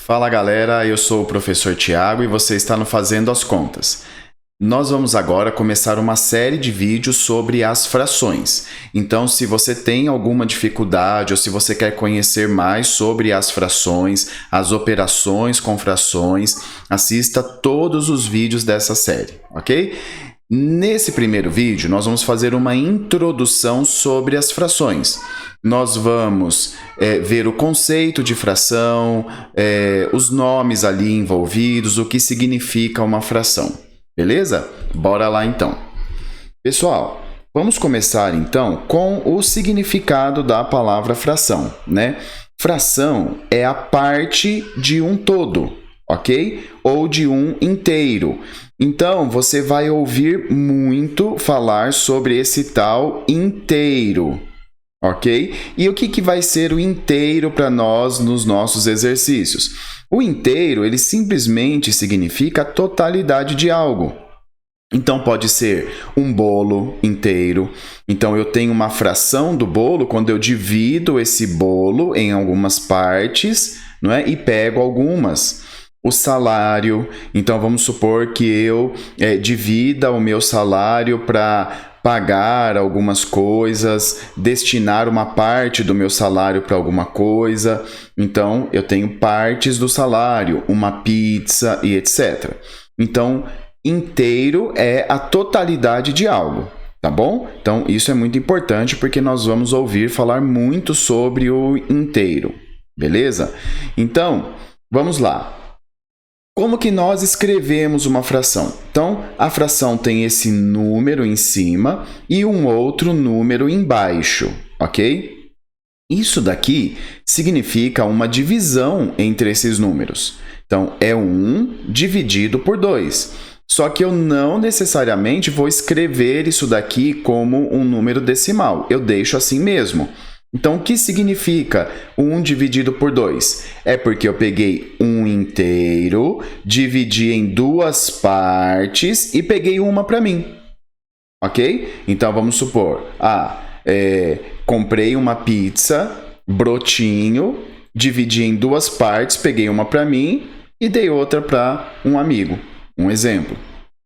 Fala galera, eu sou o professor Tiago e você está no Fazendo as Contas. Nós vamos agora começar uma série de vídeos sobre as frações. Então, se você tem alguma dificuldade ou se você quer conhecer mais sobre as frações, as operações com frações, assista todos os vídeos dessa série, ok? Nesse primeiro vídeo, nós vamos fazer uma introdução sobre as frações. Nós vamos ver o conceito de fração, os nomes ali envolvidos, o que significa uma fração. Beleza? Bora lá então. Pessoal, vamos começar então com o significado da palavra fração, né? Fração é a parte de um todo, ok? Ou de um inteiro. Então, você vai ouvir muito falar sobre esse tal inteiro, ok? E o que vai ser o inteiro para nós nos nossos exercícios? O inteiro, ele simplesmente significa a totalidade de algo. Então, pode ser um bolo inteiro. Então, eu tenho uma fração do bolo quando eu divido esse bolo em algumas partes, não é? E pego algumas. O salário, então vamos supor que eu divida o meu salário para pagar algumas coisas, destinar uma parte do meu salário para alguma coisa. Então, eu tenho partes do salário, uma pizza e etc. Então, inteiro é a totalidade de algo, tá bom? Então, isso é muito importante porque nós vamos ouvir falar muito sobre o inteiro, beleza? Então, vamos lá. Como que nós escrevemos uma fração? Então, a fração tem esse número em cima e um outro número embaixo, ok? Isso daqui significa uma divisão entre esses números. Então, é 1 dividido por 2. Só que eu não necessariamente vou escrever isso daqui como um número decimal. Eu deixo assim mesmo. Então, o que significa 1 dividido por 2? É porque eu peguei um inteiro, dividi em duas partes e peguei uma para mim. Ok? Então, vamos supor, comprei uma pizza, brotinho, dividi em duas partes, peguei uma para mim e dei outra para um amigo. Um exemplo.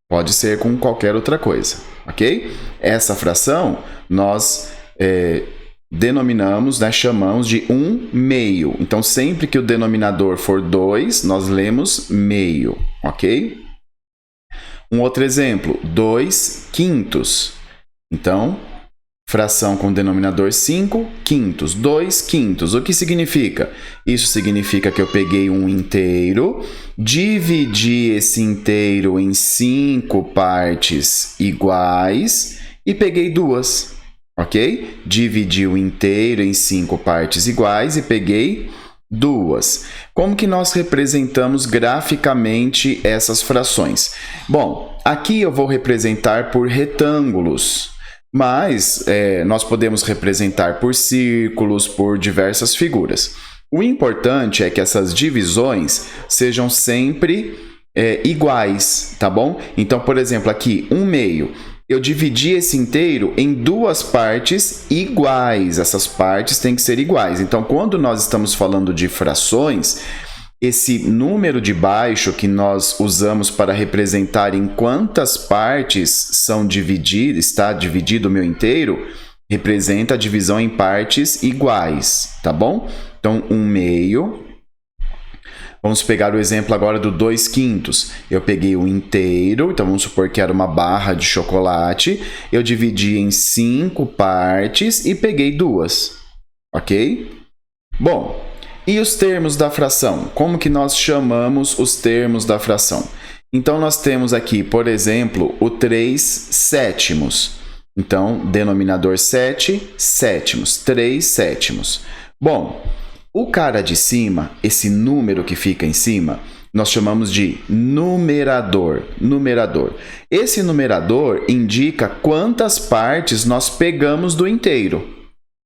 Pode ser com qualquer outra coisa. Ok? Essa fração, nós denominamos, chamamos de 1/2. Então, sempre que o denominador for 2, nós lemos meio, ok? Um outro exemplo, 2/5. Então, fração com denominador 5/5, 2/5. O que significa? Isso significa que eu peguei um inteiro, dividi esse inteiro em 5 partes iguais e peguei duas. Ok? Dividi o inteiro em 5 partes iguais e peguei duas. Como que nós representamos graficamente essas frações? Bom, aqui eu vou representar por retângulos, mas nós podemos representar por círculos, por diversas figuras. O importante é que essas divisões sejam sempre iguais, tá bom? Então, por exemplo, aqui, 1/2. Eu dividi esse inteiro em duas partes iguais. Essas partes têm que ser iguais. Então, quando nós estamos falando de frações, esse número de baixo que nós usamos para representar em quantas partes está dividido o meu inteiro, representa a divisão em partes iguais, tá bom? Então, 1/2. Vamos pegar o exemplo agora do 2/5. Eu peguei o inteiro, então vamos supor que era uma barra de chocolate. Eu dividi em 5 partes e peguei duas, ok? Bom, e os termos da fração? Como que nós chamamos os termos da fração? Então, nós temos aqui, por exemplo, o 3/7. Então, denominador 7 sétimos, 3/7. Bom, o cara de cima, esse número que fica em cima, nós chamamos de numerador. Esse numerador indica quantas partes nós pegamos do inteiro.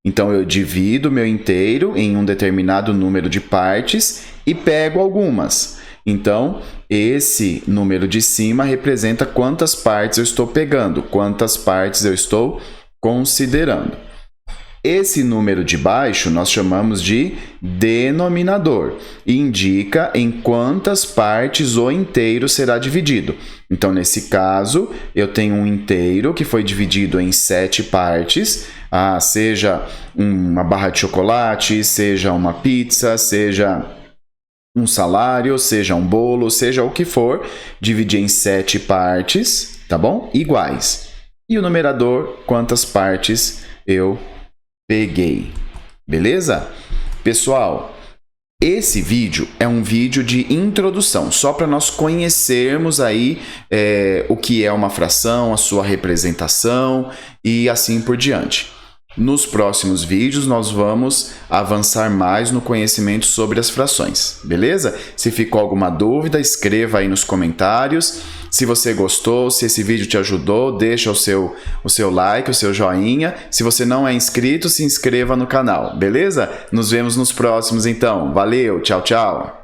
Então, eu divido meu inteiro em um determinado número de partes e pego algumas. Então, esse número de cima representa quantas partes eu estou pegando, quantas partes eu estou considerando. Esse número de baixo nós chamamos de denominador e indica em quantas partes o inteiro será dividido. Então, nesse caso, eu tenho um inteiro que foi dividido em 7 partes, seja uma barra de chocolate, seja uma pizza, seja um salário, seja um bolo, seja o que for, dividir em 7 partes, tá bom? Iguais. E o numerador, quantas partes eu peguei. Beleza? Pessoal, esse vídeo é um vídeo de introdução, só para nós conhecermos aí o que é uma fração, a sua representação e assim por diante. Nos próximos vídeos, nós vamos avançar mais no conhecimento sobre as frações, beleza? Se ficou alguma dúvida, escreva aí nos comentários. Se você gostou, se esse vídeo te ajudou, deixa o seu like, o seu joinha. Se você não é inscrito, se inscreva no canal, beleza? Nos vemos nos próximos então. Valeu, tchau, tchau!